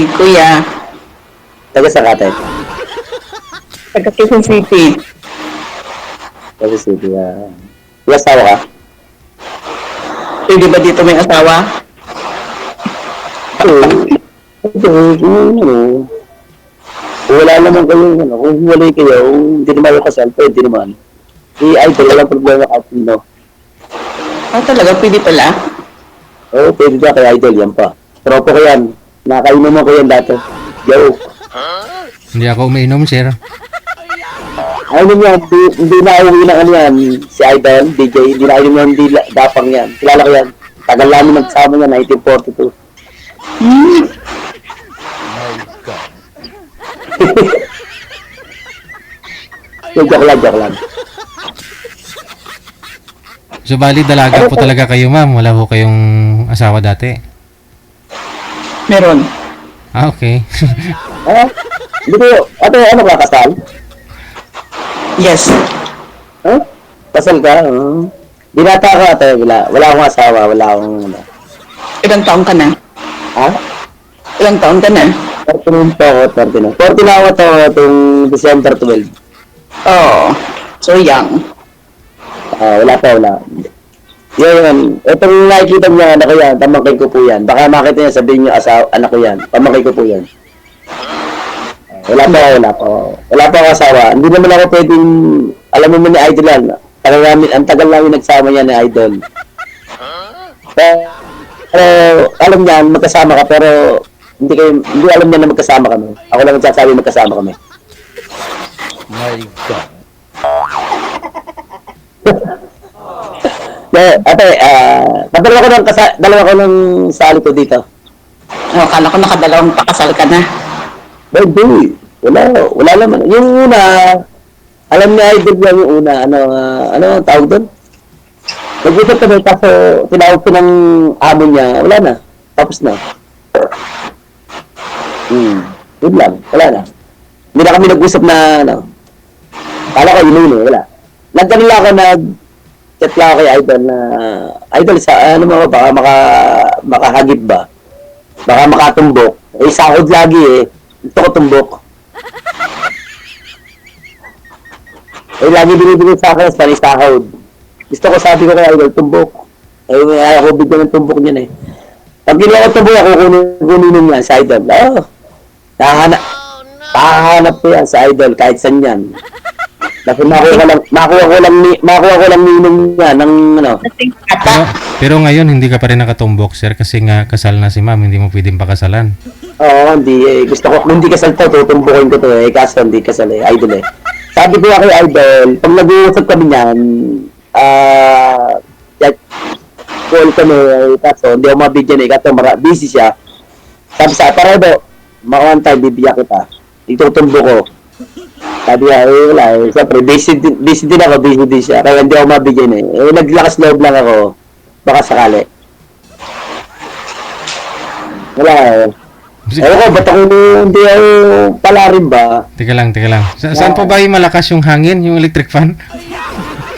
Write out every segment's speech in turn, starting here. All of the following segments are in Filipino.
kay Kuya. Taga sa kate. Taga Quezon City. Taga City. May asawa ka? Pwede ba dito may asawa? Kung wala naman kayo, kung walay kayo, hindi naman kayo kasal, pwede naman. Idol, walang problema kahit sino. Talaga, pwede pala. Oo, pwede ka kay Idol, yan pa. Tropo ko yan. Nakainuman ko yan dati. Yo. Hindi ako umiinom, sir. Ano yan, hindi na uwi ng ano yan, si Idol, DJ, hindi na uwi ng dapang yan. Kilala ko yan. Tagal namin nagsama yan, 1942. Joke lang. So, bali, dalaga po talaga kayo, ma'am. Wala po kayong asawa dati. Meron. Okay. Hindi ko, ano ba, kasal? Yes. Kasal ka? Binata ka, ate, wala akong asawa, wala akong, Ilang taong ka na? Ha? Ilang taon ka na? 39 po ako, 39. 40 na ako to, itong December 12. Oo. So young. Wala. Yun. Itong nakikita niya, anak ko yan, pamangkin ko po yan. Baka makita niya, sabihin niyo, anak ko yan, pamangkin ko po yan. Wala pa ako asawa. Hindi naman ako pwedeng, alam mo ni Idol yan. Ang tagal namin nagsama niya ni Idol. Pero, alam niya, magkasama ka, pero hindi alam niya na magkasama kami. Ako lang nagsasabi magkasama kami. My God. Ate, dalawa ko ng sali ko dito. Kala ko nakadalawang pakasal ka na. Hindi. Wala naman. Yung una, alam niya Idol niya yung una, ano ang tawag doon? Nag-usap kami, kaso tinawag ko ng amo niya, wala na. Tapos na. Yun lang, wala na. Hindi na kami nag-usap na, kala ko yun, wala. Nagkanila ako, chat lang ako kay Idol na, Idol, baka makahagip ba? Baka makatumbok. Sahod lagi Ito ko tumbok. Lagi binibigay sa akin sa sahod. Gusto ko, sabi ko kay Idol, tumbok. Ayaw ko bigyan ng tumbok niyan Pag ginawa ko tumbok, ako kunin niya sa Idol. Hahanap ko yan sa Idol, kahit saan yan. Kasi makuha ko lang ninong niya ng Pero ngayon, hindi ka pa rin nakatumbok, sir, kasi nga kasal na si ma'am, hindi mo pwedeng pakasalan. Oo, hindi. Gusto ko, kung hindi kasal to, tutumbukin ko to kaso hindi kasal Idol Sabi ko kay Idol, pag nag-uusap kami niyan, call kami, kaso hindi ako mabigyan kaso busy siya. Sabi sa para daw, one time, bibiyak kita. Itutumbo ko. Sabi niya, wala siyempre, busy din ako, busy din siya. Kaya hindi ako mabigyan naglakas loob lang ako. Baka sakali. Wala Ewan ko, ba't ako hindi ako pala rin ba? Teka lang. Saan po ba yung malakas yung hangin, yung electric fan?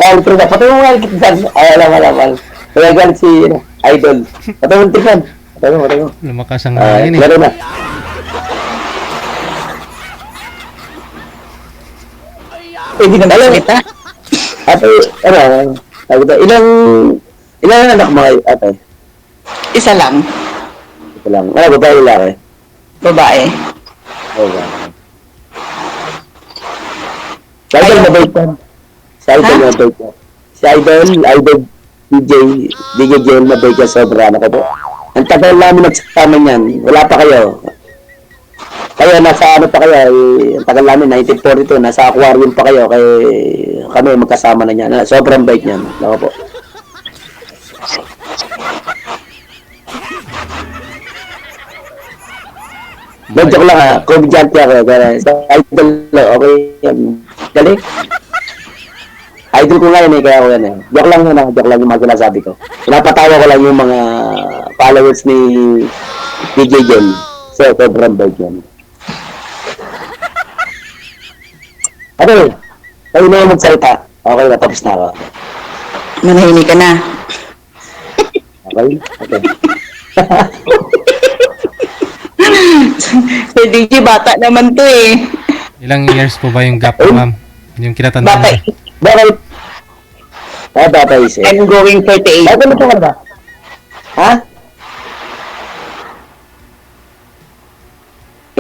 Electric fan. Pati mo nga electric fan. Alam. Kaya galit si Idol. Pati mo electric fan. Pati mo. Lumakas ang hangin Laro na. Pwede na ba kita? Ate, ilang anak mo ate? Isa lang. Ito lang. Babae lalaki? Babae. Okay. Si Idol mabait yan. Si Idol, DJ Joel mabait yan sobra. Ang tagal namin nagsama niyan. Wala pa kayo. Kaya nasa pa kayo, ang tagal namin, 1942, nasa aquarium pa kayo, kami magkasama na niyan. Sobrang bait niyan. Ako po. Joke lang komedyante ako. Sa Idol lang, okay yan. Galing. Idol ko ngayon kaya ako yan Joke lang yung mga sinasabi ko. Pinapatawa ko lang yung mga followers ni DJ Joel. So, sobrang bait yan. Kayo na yung magsalita. Okay, tapos na ako. Manahimik ka na. Okay. Sir DJ, bata naman to eh. Ilang years po ba yung gap po, ma'am? Yung kinatandaan Bata, mo? Bakit? Bata isip. I'm going 38. Bakit ano ka ba? Ha?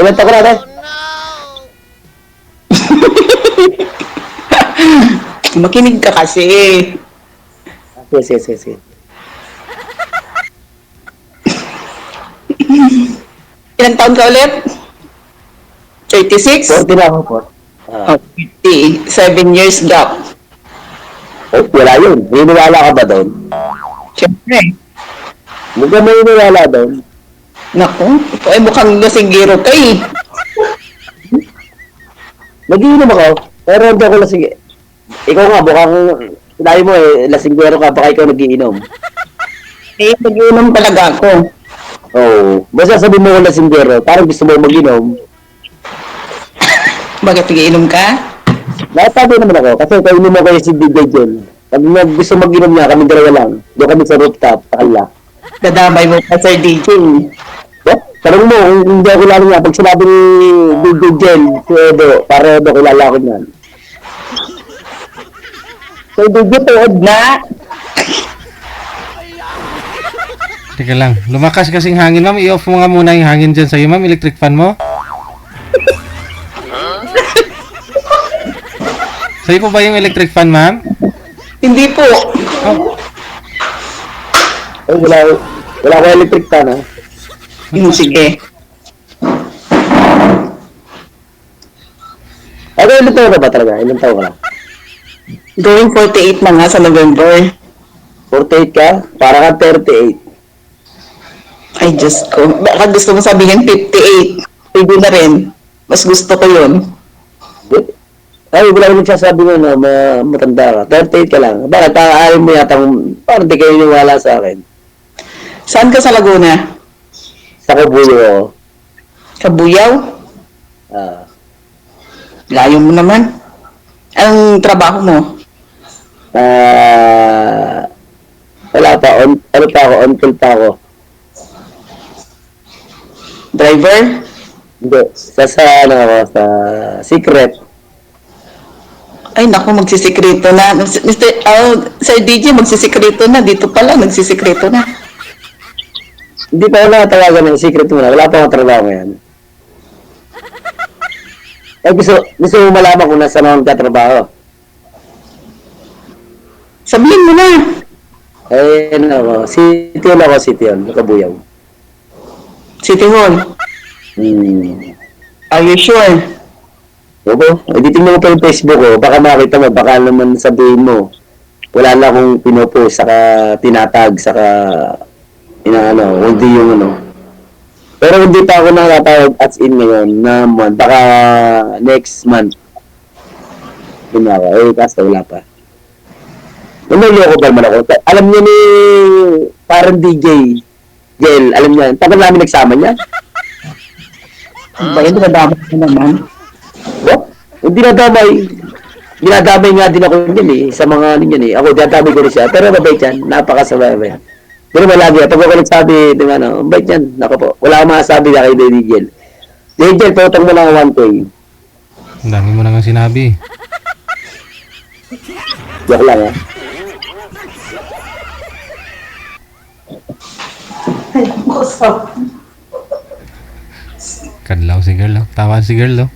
Ilan taon ka natin? Makinig ka kasi. Sige. Ilang taon ka ulit? 36? 40 na ako po. Oh, 50. 7 years gap. Oh, wala yun. Naniniwala ka ba doon? Siyempre. Mukhang naniniwala doon. Naku, ito ay mukhang lasinggero ka eh. Nagiinom ako, pero hindi ako lasing. Ikaw nga, mukhang sinabi mo lasinggero ka, baka ikaw nagiinom. Eh, nag-inom talaga ako. Oo. Basta sabi mo kung lasinggero, parang gusto mo mag-inom. Bakit nag-inom ka? Natabi naman ako, kasi kainin mo kayo si DJ Jen. Pag gusto mag-inom niya, kami dalawa lang. Doon kami sa rooftop, pakala. Dadamay mo pa, Sir DJ. Tanong mo, kung hindi ako kilala niya, pag sinabi ni DJ Jen, si Edo, para Edo, kilala ko niyan. Sir DJ, tuod na. Teka lang. Lumakas kasing hangin, ma'am. I-off mo nga muna yung hangin dyan sa'yo, ma'am. Electric fan mo. Sa'yo po ba yung electric fan, ma'am? Hindi po. Oh, Ay, wala ko electric fan, ha? Sige. Ako, ilang taon na ba talaga? Ilang taon ka na? Going 48 na nga sa November. 48 ka? Para ka 38. Ay, Diyos ko. Baka gusto mo sabihin 58. Pwede na rin. Mas gusto ko yun. Ay, wala ko nagsasabi mo na matanda ka. 38 ka lang. Bakit? Ayaw mo yata parang di kayo niwala sa akin. Saan ka sa Laguna? Sa Kabuyo ako. Kabuyaw? Ah. Layo mo naman. Anong trabaho mo? Wala pa. Ano pa ako? On-call pa ako. Driver? Hindi. Ano ako? Sa secret. Ay, naku, magsisikreto na. Sir DJ, magsisikreto na. Dito pala, nagsisikreto na. Hindi pa ako nakatawagan ng secret mo na. Wala pa akong trabaho ngayon. Eh, gusto mo malaman kung nasa naman ka trabaho. Sabihin mo na. Eh, ano ako? City Hall. Kabuyaw. City Hall. Are you sure? Opo, editing mo pa yung Facebook ko, baka makita mo, baka naman sabihin mo, wala na akong pinopost, saka tinatag, saka inaano, hindi yung ano. Pero hindi pa ako nakatawag as in ngayon na month, baka next month. Yun ako, kasi wala pa. Namuloko pa naman ako. Alam niya ni parang DJ, Gel, alam niya, tagal namin nagsama niya. Ba, yun, nadamay ka naman. What? Hindi nadamay. Dinadamay nga din ako niyan eh. Sa mga ano niyan eh. Ako, dinadamay ko rin siya. Pero mabait yan. Napakasabay ba yan. Pero malagi. Pag ako nagsabi, di ba no? Mabait yan. Nako po. Wala akong masasabi na kay Digel. Digel, pautang mo lang 1K. ang dami mo na nga sinabi. Joke lang ha. Kadlaw si girl, oh. Tawa si girl, oh.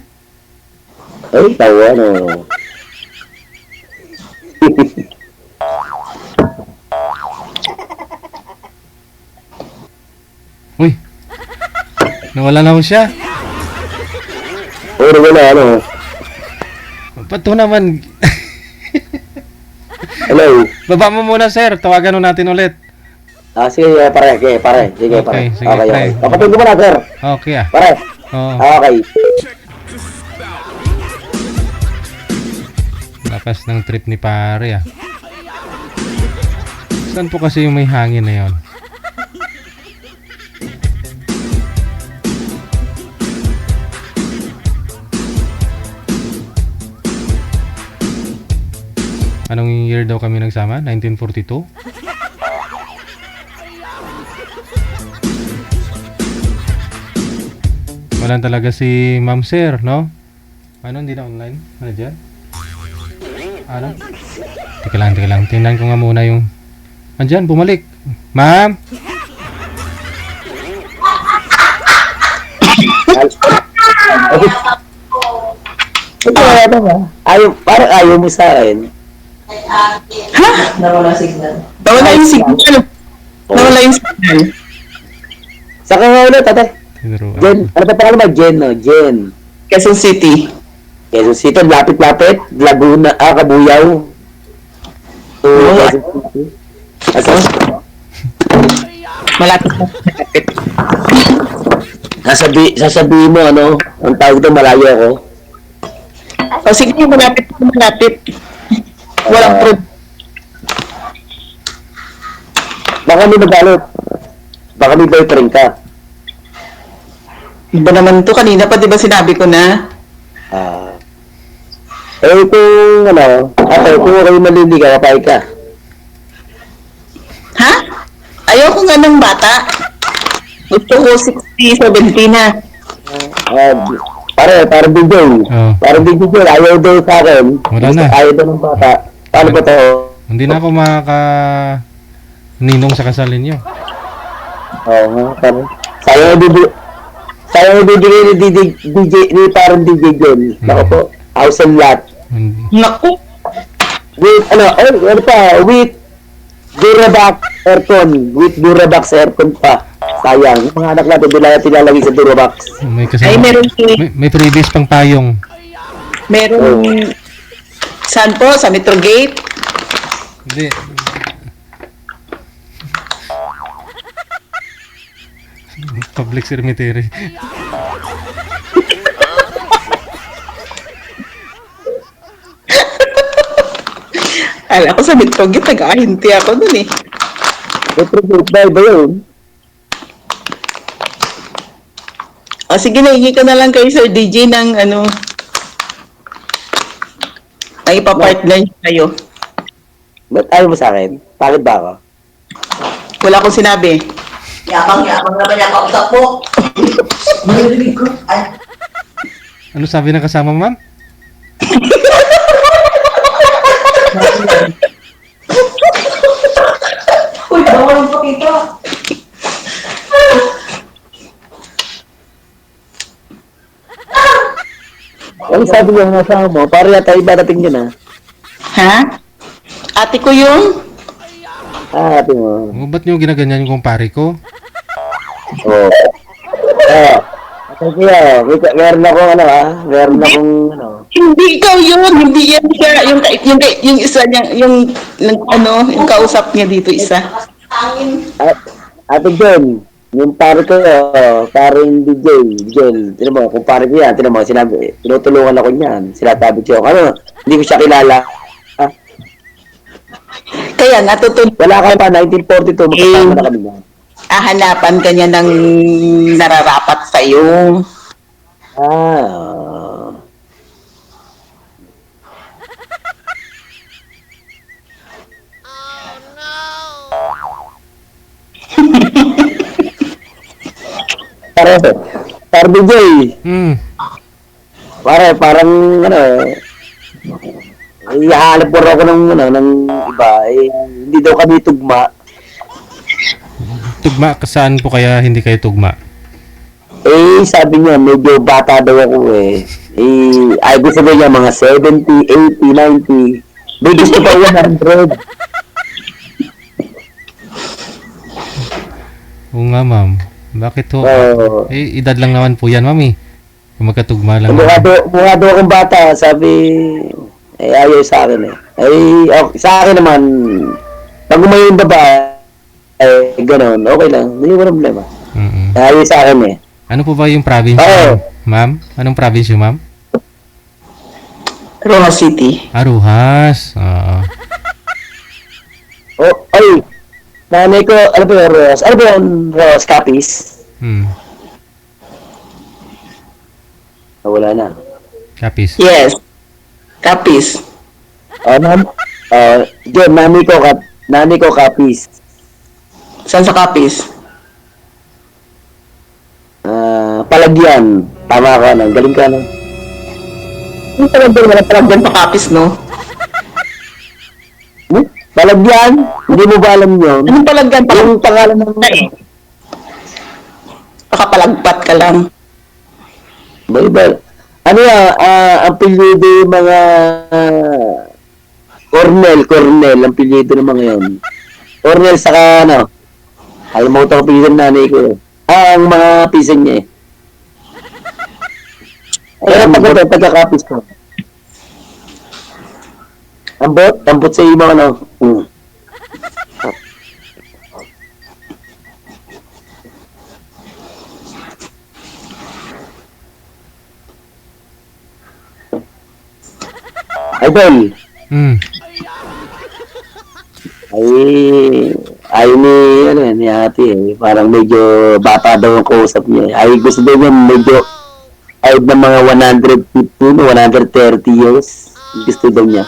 Ay, tawa no. Uy! Nawala na ho siya. Pero wala ano. Ba't to naman? Hello. Baba mo muna, sir. Tawagan ho natin ulit. Sige, pare. Sige, pare. Okay, sige, Okay. pre. Kapatid ko na, sir. Okay, ah. Pare. Oo. Okay. Lakas ng trip ni pare, ah. Saan po kasi yung may hangin na yon? Anong year daw kami nagsama? 1942? Wala talaga si Ma'am Sir, no? Ano, hindi na online? Ano dyan? Ano? Teka lang. Tingnan ko nga muna yung... Andyan, bumalik. Ma'am? Ayaw, parang ayaw mo sa akin. Nawala yung signal. Nawala yung signal. Saka nga ulit, tatay. Tinuruan. Jen, ano pa pangalan ba? Jen, no? Jen. Quezon City. Quezon City, lapit-lapit. Laguna, Kabuyaw. So, Quezon City. Asa? Malapit. Sasabihin mo, ano, ang tawag doon, malayo ako. O sige, malapit. Walang problem. Baka may magalit. Baka may boyfriend ka. Iba naman to. Kanina pa, di ba sinabi ko na? Kung, ano, kung kayo maliligaw, kapay ka. Ha? Ayoko nga ng bata. Gusto ko 60, 70 na. Parang DJ. Oh. Parang DJ, ayaw daw sa akin. Wala na. Ayaw daw ng bata. Paano ba to? Hindi na ako ninong sa kasal ninyo. Oo nga, parang. Sayang bibigay ni DJ, ni parang DJ John. Nako po, house and lot. Naku. With, with Durabox aircon. With Durabox aircon pa. Sayang. Yung mga anak natin, di lang tilalagay sa Durabox. May Ay, kasama. meron May previous pang payong. saan po? Sa Metro Gate? Hindi. Public cemetery. Alam ko sa Metro Gate, nag-ahinti ako dun eh. Metro Gate ba yun? O sige, nahingi ko na lang kay Sir DJ ng ano, ay ipapartner niyo kayo. Ba't ayaw mo sa akin? Bakit ba ako? Wala akong sinabi. Yabang naman yung kausap mo. Narinig ko. Ay, Ano sabi ng kasama, ma'am? uy, bawal ang pakita. Ano sabi niya ng asawa mo? Para yata iba dating yun ah. Ha? Ate ko yung? Ate mo. Oh, ba't nyo ginaganyan yung kumpare ko? Oo. Ate kuya, meron akong ano ah. Meron akong ano. Hindi ikaw yun. Hindi yan siya. Yung isa niya, yung kausap niya dito isa. Angin. Ate Jen, yung pare ko, paring DJ, Jen, tinan mo, kung pare ko yan, tinan mo, sinabi, tinutulungan ako niyan, sinasabi ko, ano, hindi ko siya kilala. Kaya Wala ka pa, 1942, magkasama na kami yan. hanapan ka niya ng nararapat sa'yo. Parang DJ, parang, ano, ihahanap ko ako ng iba, hindi daw kami tugma. Tugma, saan po kaya hindi kayo tugma? Sabi niya, medyo bata daw ako ay gusto niya mga 70, 80, 90. May gusto pa 100. Oo nga, ma'am. Bakit ho? Edad lang naman po yan, mami. Kung magkatugma lang. Mukha daw akong bata, sabi, ayaw sa akin okay, sa akin naman, pag umayon ba gano'n, okay lang, hindi ko problema. Ayaw sa akin Ano po ba yung province, ma'am? Anong province yung ma'am? Rojas City. Aruhas. Oo. Nanay ko, ano ba yung Ross? Ano ba yung Ross? Capis? Wala na. Kapis. Yes. Kapis. John, nanay ko Capis. Saan sa Kapis? Palagyan. Tama ka, no? Galing ka, no? Yung palagyan, wala palagyan pa kapis, no? Palagyan? Hindi mo ba alam yun? Anong palagyan? Yung pangalan ng... Pakapalagpat ka lang. Ba? Ano yan? Ang pilyedo yung mga... Cornel. Ang pilyedo ng mga yun. Cornel saka ano? Alimutan ko pilyedo ng nanay ko. Ang mga pisan niya eh. Pero pagkakapis ko. Ambot sa ibang ano. Idol, Hmm. ay ni ate eh. Parang medyo bata daw ang kausap niya. Ay gusto daw niya medyo ay ng mga 115 o 130 years. Gusto daw niya.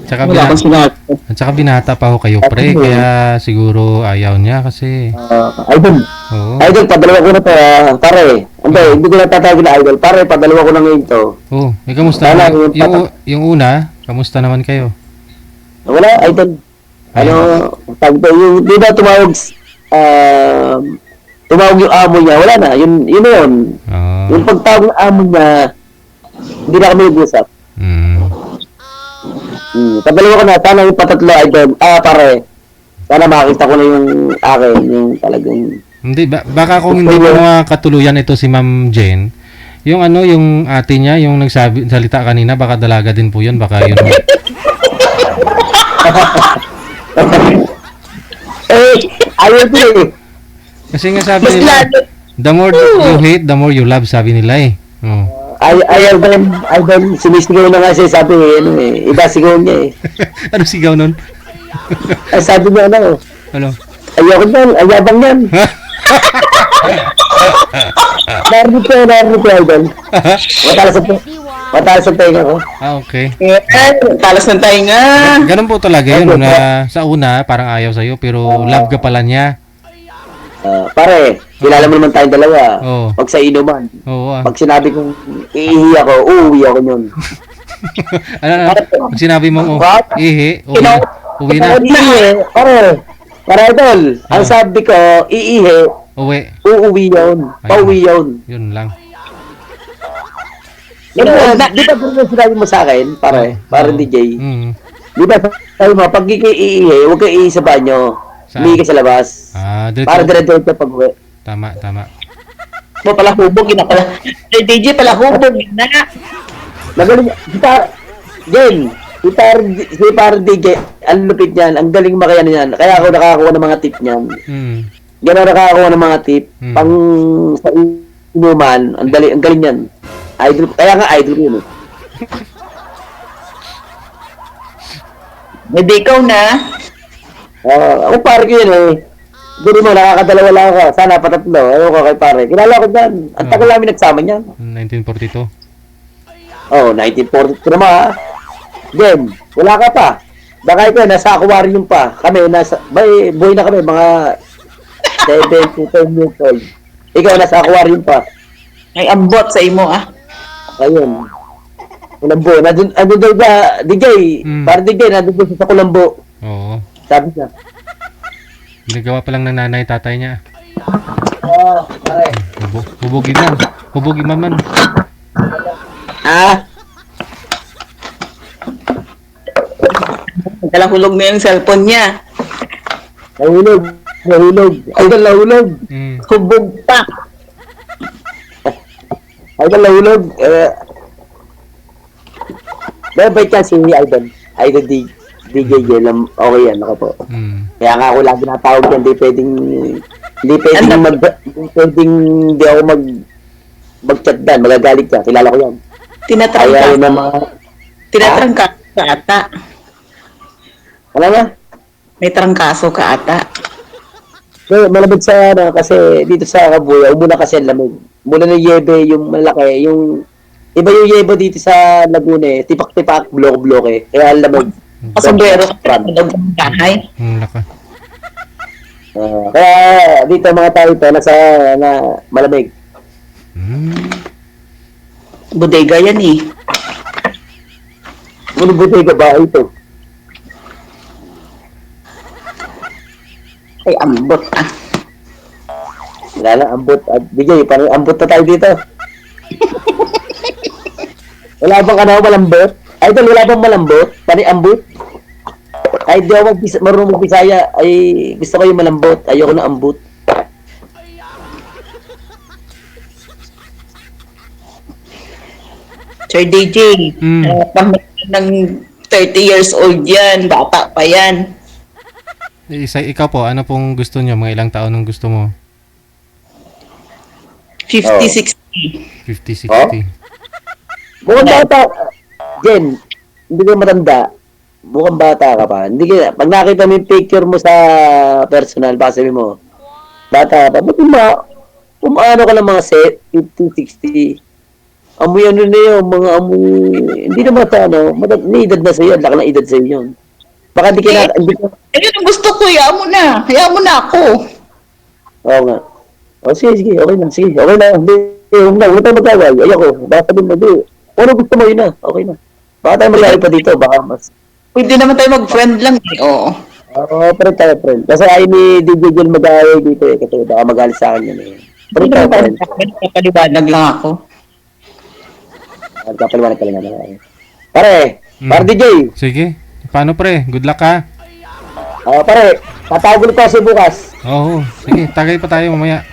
Tsaka Wala akong sinabi. At saka binata pa ho kayo, pre. Kaya siguro ayaw niya kasi. Idol, Oo. Idol, padalawa ko na to pare. Hindi ko natatawag na idol. Pare, padalawa ko na ngayon to. Oh, kamusta Wala, naman? yung Yung una, kamusta naman kayo? Wala, idol. Ano, tawag to, yung, di ba tumawag yung amo niya, wala na, yun na yun. Ah. Yung pagtawag ng amo niya, hindi na kami nag-usap. Padalawa ko na, sana yung patatlo, idol. Pare, sana makita ko na yung akin, yung talagang... Hindi, baka kung hindi mo katuluyan ito si Ma'am Jane, yung ano, yung ate niya, yung salita kanina, baka dalaga din po yun, baka yun. Ayaw ko eh. Kasi nga sabi nila, the more you hate, the more you love, sabi nila eh. Oh. Ayaw ba yung idol, sumisigaw na nga siya, sabi iba sigaw niya eh. Ano sigaw nun? Ay, sabi niya Ano? ayaw ko yan, ayabang yan. Narinig ko, idol. Matalas sa tenga ko. Okay. Talas ng tainga. Ganun po talaga yun. Sa una, parang ayaw sa'yo, pero love ka pala niya. Pare, kilala mo naman tayong dalawa. Oo. Pag sa inuman, Oo. pag sinabi kong iihi ako, uuwi ako yun. Ano? Pag sinabi mo, ihi, uwi na. Iihi, pare, idol, ang sabi ko, iihi, Uwi. uuwi yun. Pauwi yun. Yun lang. Di ba kung sinabi mo sa akin, pare DJ, Mm. di ba sabi mo, pag iihi, huwag ka iihi sa banyo. Saan? Umihi ka sa labas. Para Diretso. dire-diretso pag uwi. Tama. Mo pala hubog, ina pala. DJ pala hubog, ina. Magaling, Jen, si Par DJ, ang lupit niyan, ang galing makayan niyan. Kaya ako nakakakuha ng mga tip niyan. Mm. Gano'n nakakakuha ng mga tip. Hmm. Pang sa inuman, ang galing niyan. Idol, kaya nga idol ko yun eh. Hindi ikaw na. Ako pare ko yun eh. Dili mo, nakakadalawa lang ako. Sana patatlo. Ayaw ko kay pare. Kilala ko dyan. Ang tagal namin nagsama niyan. 1942. 1942 naman ha. Jen, wala ka pa. Baka ikaw, nasa aquarium pa. Kami, boy na kami, mga 7 to 10 years old. Ikaw, nasa aquarium pa. Ay, ambot sa imo, ah. Ayun. Kulambo. Nandun daw ba, DJ, para DJ, nandun daw sa Kulambo. Oo. Sabi niya. Ginagawa pa lang ng nanay, tatay niya. Pare. Hubugin na. Hubugin maman. Nagkalahulog na yung cellphone niya. Nahulog. Idol, nahulog. Mm. Hubog pa. Idol, nahulog. Bait ka si Idol. Idol DJ Jelam. Okay yan, ako po. Mm. Kaya nga ako lagi natawag yan. Hindi pwedeng hindi ako mag-chat dan. Magagalit ka. Kilala ko yan. Ayaw na mga... Tinatrangka ka ata. Wala na. May trangkaso ka ata. So, malabig sa kasi dito sa Kabuya, umuna kasi ang lamig. Mula ng Yebe, yung malaki, yung iba yung Yebe dito sa Laguna eh, tipak-tipak, blok-blok eh. Kaya ang lamig. Pasambero ka ng bahay. Laka. Kaya dito mga tao ito, nasa na malamig. Bodega yan eh. Bunubuti ka ba ito? Ay, ambot ah. Wala na, ambot. DJ, parang ambot na tayo dito. Wala bang malambot? Idol, wala bang malambot? Parang ambot? Ay, di ako marunong mag-Bisaya. Ay, gusto ko yung malambot. Ayoko na ambot. Sir DJ, ng 30 years old yan, bata pa yan. Ikaw po, ano pong gusto nyo? Mga ilang taon ang gusto mo? 50, 60. 50, 60. Mukhang bata. Jen, hindi ka matanda. Mukhang bata ka pa. Hindi ka, pag nakita mo yung picture mo sa personal, baka sabi mo, bata ka pa. Ba't ano ka lang mga set, 50, 60. Amoy ano na yun, mga amoy, hindi naman sa may edad na sa'yo, laki ng edad sa'yo yun. Baka hindi ka Ayun ang gusto ko, hayaan mo na. Hayaan mo na ako. Oo nga. O sige, okay na, sige, okay na. Hindi, huwag tayo mag-away. Ayoko, baka sabihin mo, hindi. Ano gusto mo yun na, okay na. Baka tayo mag-away pa dito, baka mas. Pwede naman tayo mag-friend lang eh, oo. Oo, friend tayo, friend. Kasi ayaw ni DJ Jel mag-away dito eh, kasi baka mag-alis sa akin yun eh. Friend tayo, friend. Kapaliwanag lang ako. Kapaliwanag ka lang naman. Pare, pare DJ. Sige. Paano pre? Good luck ha? Pare, tatawag ulit ako bukas. Oo. Sige, tagay pa tayo mamaya.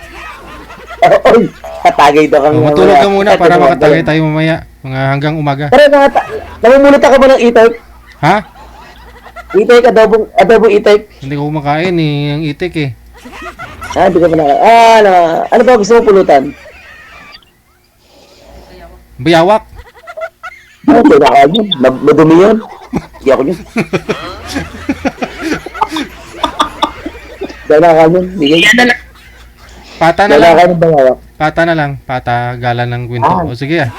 Oy, tatagay daw kang Matulog ka muna para makatagay tayo mamaya. Mga hanggang umaga. Pare, namumulot ako ba ng itik? Ha? Itik, adobong itik. Hindi ko kumakain eh. Ang itik eh. Hindi ko pa ano ba gusto mo pulutan? Bayawak. Hindi na ako yun. Madumi yun. Hindi ako yun. Hindi na ako yun. Yan na lang. Pata na Hindi na lang. ako yun bayawak. Pata na lang. Pata, galan ng kwento. O sige ah.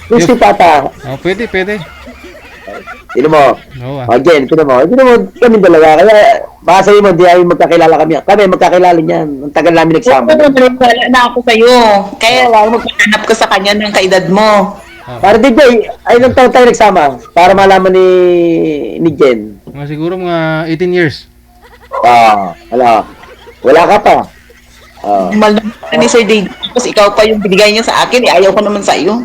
Crispy pata. O pwede, pwede. Sino mo? Oo ah. Jen, sino mo? Sino mo kami dalawa. Kaya baka sa'yo mo, hindi ay magkakilala kami. Kami magkakilala niyan. Ang tagal namin nagsama. Wala na ako sa'yo. Kaya magpahanap ko sa kanya ng kaedad mo. Para DJ, ay ilang taon tayo nagsama? Para malaman ni Jen. Mga siguro mga 18 years. Wala ka pa. Mahal na ni Sir Dave. Tapos ikaw pa yung binigay niya sa akin. Ayaw ko naman sa iyo.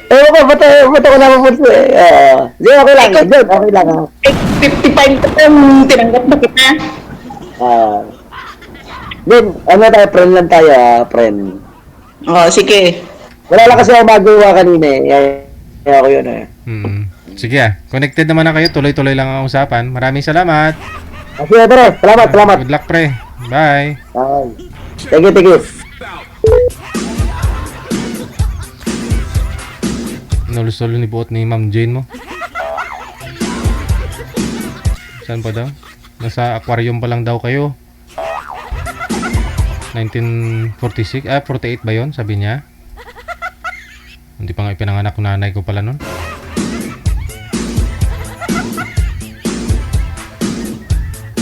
Ba't ako napapunto eh. Di, okay lang. Jen, okay lang ha. 55 ka yung tinanggap na kita. Jen, ano tayo, friend lang tayo friend. Sige. Wala lang kasi ako magawa kanina eh. Kaya ako yun eh. Sige ah. Connected naman na kayo. Tuloy-tuloy lang ang usapan. Maraming salamat. Sige, pre. Salamat. Good luck pre. Bye. Thank you. Nulusolo ni buot ni Ma'am Jane mo. Saan pa daw? Nasa aquarium pa lang daw kayo. 1946, 48 ba yon sabi niya? Hindi pa nga ipinanganak ng nanay ko pala nun.